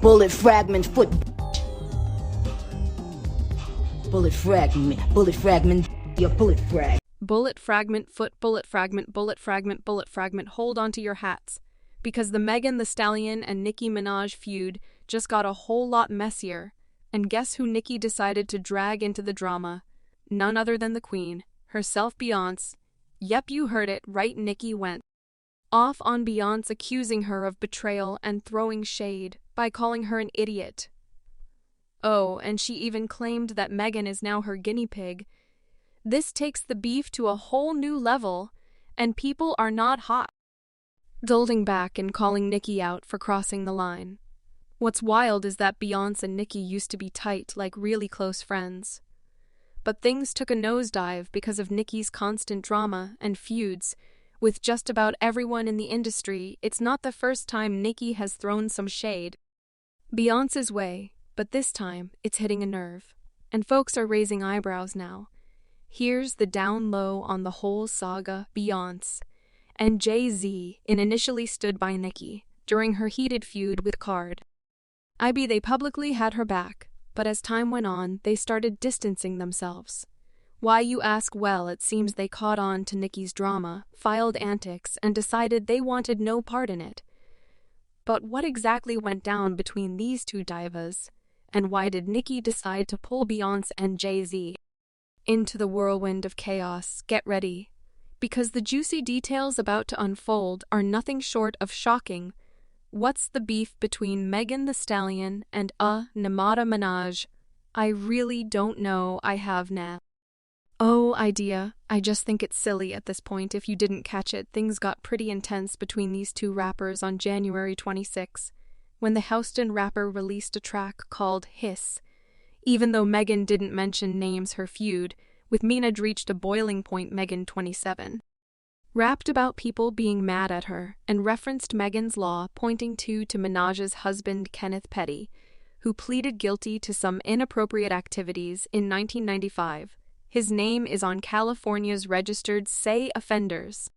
Bullet fragment foot. Bullet fragment, your bullet frag. Bullet fragment foot, bullet fragment, bullet fragment, bullet fragment. Hold on to your hats. Because the Megan Thee Stallion and Nicki Minaj feud just got a whole lot messier. And guess who Nicki decided to drag into the drama? None other than the queen, herself Beyonce. Yep, you heard it right, Nicki went off on Beyonce, accusing her of betrayal and throwing shade by calling her an idiot. Oh, and she even claimed that Megan is now her guinea pig. This takes the beef to a whole new level, and people are not hot holding back and calling Nicki out for crossing the line. What's wild is that Beyonce and Nicki used to be tight, like really close friends. But things took a nosedive because of Nicki's constant drama and feuds with just about everyone in the industry. It's not the first time Nicki has thrown some shade Beyonce's way, but this time it's hitting a nerve, and folks are raising eyebrows now. Here's the down low on the whole saga. Beyonce and Jay-Z initially stood by Nicki during her heated feud with Card. They publicly had her back, but as time went on, they started distancing themselves. Why, you ask? Well, it seems they caught on to Nicki's drama, filed antics, and decided they wanted no part in it. But what exactly went down between these two divas, and why did Nicki decide to pull Beyonce and Jay-Z into the whirlwind of chaos? Get ready, because the juicy details about to unfold are nothing short of shocking. What's the beef between Megan Thee Stallion and Nicki Minaj? I really don't know. I have no idea. I just think it's silly at this point. If you didn't catch it, things got pretty intense between these two rappers on January 26, when the Houston rapper released a track called Hiss. Even though Megan didn't mention names, her feud with Minaj reached a boiling point. Megan, 27, rapped about people being mad at her and referenced Megan's law, pointing to Minaj's husband Kenneth Petty, who pleaded guilty to some inappropriate activities in 1995. His name is on California's registered sex offenders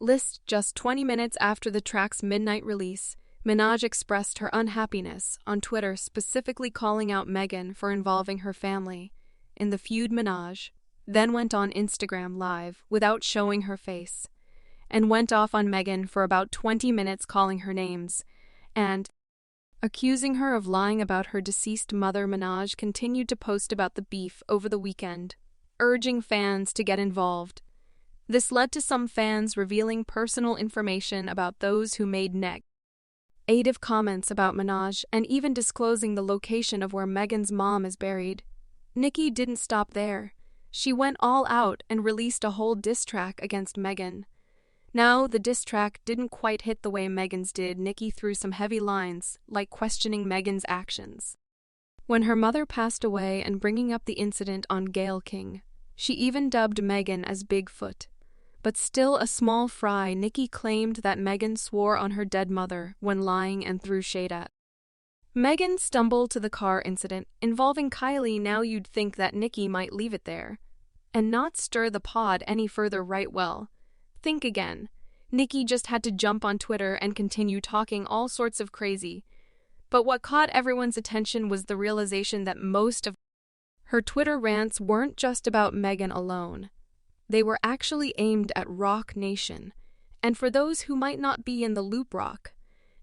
list. Just 20 minutes after the track's midnight release, Minaj expressed her unhappiness on Twitter, specifically calling out Megan for involving her family in the feud. Minaj then went on Instagram Live without showing her face and went off on Megan for about 20 minutes, calling her names and accusing her of lying about her deceased mother. Minaj continued to post about the beef over the weekend, urging fans to get involved. This led to some fans revealing personal information about those who made negative comments about Minaj and even disclosing the location of where Megan's mom is buried. Nicki didn't stop there. She went all out and released a whole diss track against Megan. Now, the diss track didn't quite hit the way Megan's did. Nicki threw some heavy lines, like questioning Megan's actions when her mother passed away and bringing up the incident on Gayle King. She even dubbed Megan as Bigfoot. But still a small fry. Nicki claimed that Megan swore on her dead mother when lying and threw shade at Megan. Stumbled to the car incident involving Kylie. Now you'd think that Nicki might leave it there and not stir the pod any further, right? Well, think again. Nicki just had to jump on Twitter and continue talking all sorts of crazy. But what caught everyone's attention was the realization that most of her Twitter rants weren't just about Megan alone. They were actually aimed at Roc Nation. And for those who might not be in the loop, Roc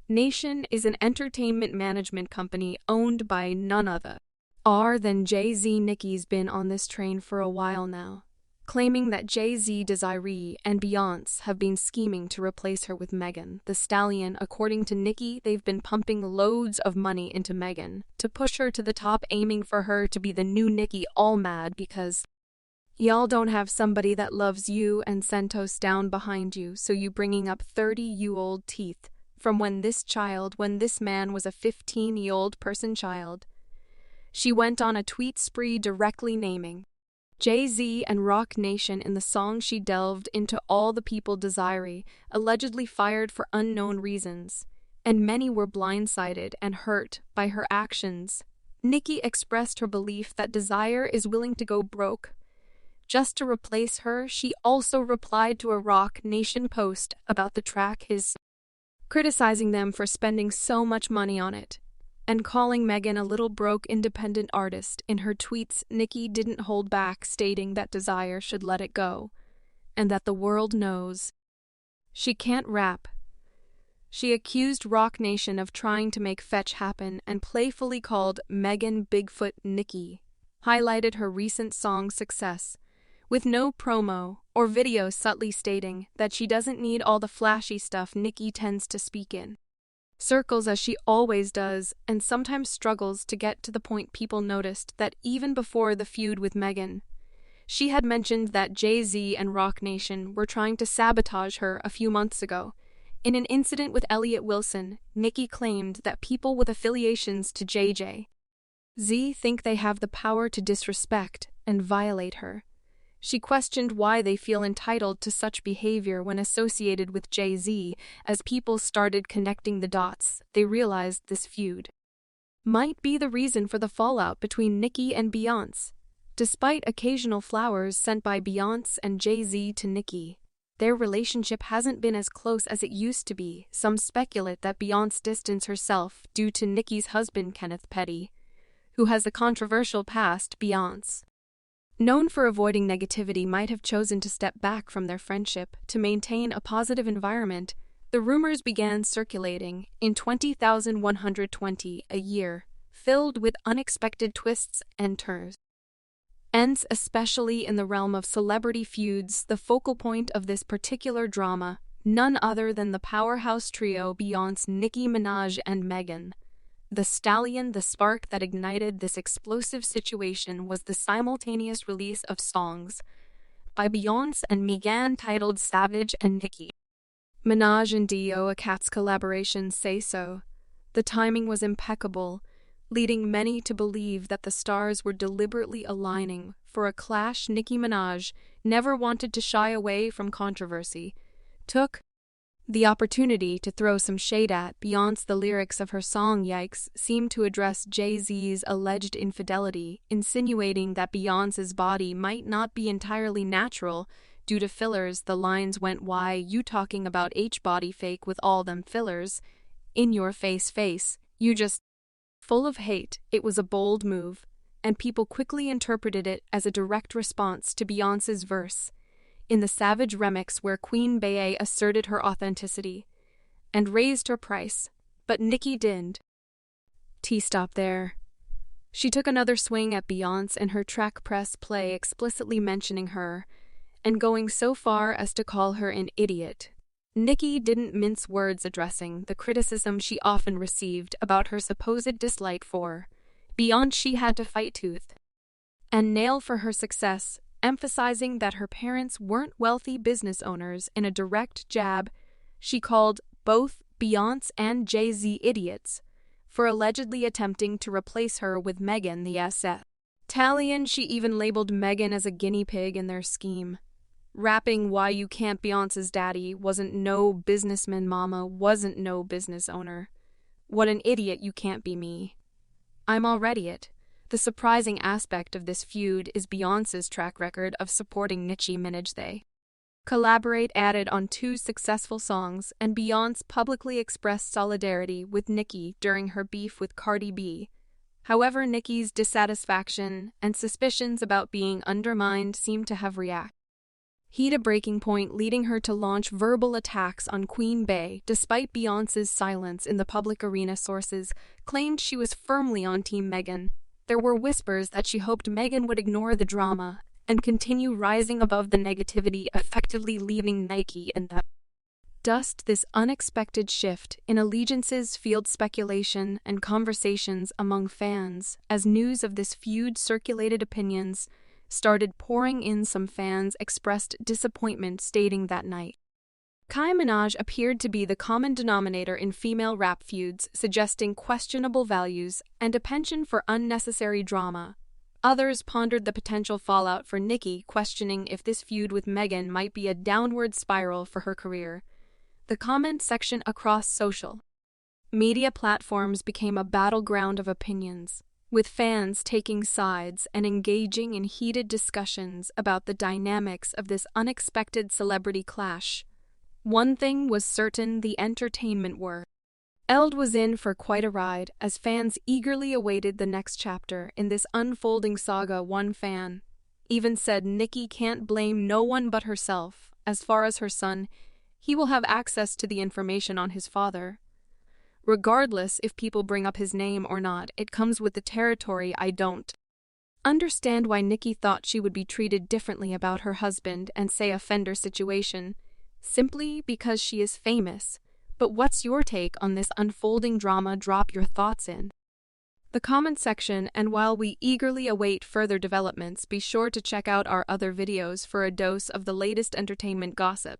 Nation is an entertainment management company owned by none other than Jay-Z. Nicki's been on this train for a while now, claiming that Jay-Z, Desiree, and Beyonce have been scheming to replace her with Megan Thee Stallion. According to Nicki, they've been pumping loads of money into Megan to push her to the top, aiming for her to be the new Nicki. All mad because y'all don't have somebody that loves you and Santos down behind you, so you bringing up 30-year-old teeth from when this man was a 15-year-old person child. She went on a tweet spree directly naming Jay-Z and Roc Nation in the song. She delved into all the people Desiree allegedly fired for unknown reasons, and many were blindsided and hurt by her actions. Nicki expressed her belief that Desire is willing to go broke just to replace her. She also replied to a Roc Nation post about the track His, criticizing them for spending so much money on it. and calling Megan a little broke independent artist. In her tweets, Nicki didn't hold back, stating that Desire should let it go, and that the world knows she can't rap. She accused Roc Nation of trying to make fetch happen and playfully called Megan Bigfoot Nicki, highlighted her recent song's success, with no promo or video, subtly stating that she doesn't need all the flashy stuff Nicki tends to speak in circles, as she always does, and sometimes struggles to get to the point. People noticed that even before the feud with Megan, she had mentioned that Jay-Z and Roc Nation were trying to sabotage her a few months ago. In an incident with Elliott Wilson, Nicki claimed that people with affiliations to Jay-Z think they have the power to disrespect and violate her. She questioned why they feel entitled to such behavior when associated with Jay-Z. As people started connecting the dots, they realized this feud might be the reason for the fallout between Nicki and Beyonce. Despite occasional flowers sent by Beyonce and Jay-Z to Nicki, their relationship hasn't been as close as it used to be. Some speculate that Beyonce distanced herself due to Nicki's husband Kenneth Petty, who has a controversial past. Beyonce, known for avoiding negativity, might have chosen to step back from their friendship to maintain a positive environment. The rumors began circulating in 20,120, a year filled with unexpected twists and turns, especially in the realm of celebrity feuds. The focal point of this particular drama, none other than the powerhouse trio Beyonce, Nicki Minaj, and Megan Thee Stallion. The spark that ignited this explosive situation was the simultaneous release of songs by Beyonce and Megan titled Savage and Nicki Minaj and Doja Cat's collaboration Say So. The timing was impeccable, leading many to believe that the stars were deliberately aligning for a clash. Nicki Minaj never wanted to shy away from controversy, took the opportunity to throw some shade at Beyonce. The lyrics of her song Yikes seemed to address Jay-Z's alleged infidelity, insinuating that Beyonce's body might not be entirely natural due to fillers. The lines went, "Why you talking about H-body fake with all them fillers? In your face, you just full of hate." It was a bold move, and people quickly interpreted it as a direct response to Beyonce's verse in the Savage remix, where Queen Bey asserted her authenticity and raised her price, but Nicki didn't stop there. She took another swing at Beyonce and her track Press Play, explicitly mentioning her and going so far as to call her an idiot. Nicki didn't mince words, addressing the criticism she often received about her supposed dislike for Beyonce. She had to fight tooth and nail for her success, emphasizing that her parents weren't wealthy business owners. In a direct jab, she called both Beyonce and Jay-Z idiots for allegedly attempting to replace her with Megan Thee Stallion. She even labeled Megan as a guinea pig in their scheme, rapping, "Why you can't? Beyonce's daddy wasn't no businessman, mama wasn't no business owner. What an idiot, you can't be me. I'm already it." The surprising aspect of this feud is Beyonce's track record of supporting Nicki Minaj. They collaborate added on 2 successful songs, and Beyonce publicly expressed solidarity with Nicki during her beef with Cardi B. However, Nicki's dissatisfaction and suspicions about being undermined seem to have hit a breaking point, leading her to launch verbal attacks on Queen Bey. Despite Beyonce's silence in the public arena, sources claimed she was firmly on Team Megan. There were whispers that she hoped Megan would ignore the drama and continue rising above the negativity, effectively leaving Nicki in the dust. This unexpected shift in allegiances fueled speculation and conversations among fans. As news of this feud circulated, opinions started pouring in. Some fans expressed disappointment, stating that Nicki Minaj appeared to be the common denominator in female rap feuds, suggesting questionable values and a penchant for unnecessary drama. Others pondered the potential fallout for Nicki, questioning if this feud with Megan might be a downward spiral for her career. The comment section across social media platforms became a battleground of opinions, with fans taking sides and engaging in heated discussions about the dynamics of this unexpected celebrity clash. One thing was certain: the entertainment war Eld was in for quite a ride as fans eagerly awaited the next chapter in this unfolding saga. One fan even said Nicki can't blame no one but herself. As far as her son, he will have access to the information on his father. Regardless if people bring up his name or not, it comes with the territory. I don't understand why Nicki thought she would be treated differently about her husband and say offender situation, simply because she is famous. But what's your take on this unfolding drama? Drop your thoughts in the comment section, and while we eagerly await further developments, be sure to check out our other videos for a dose of the latest entertainment gossip.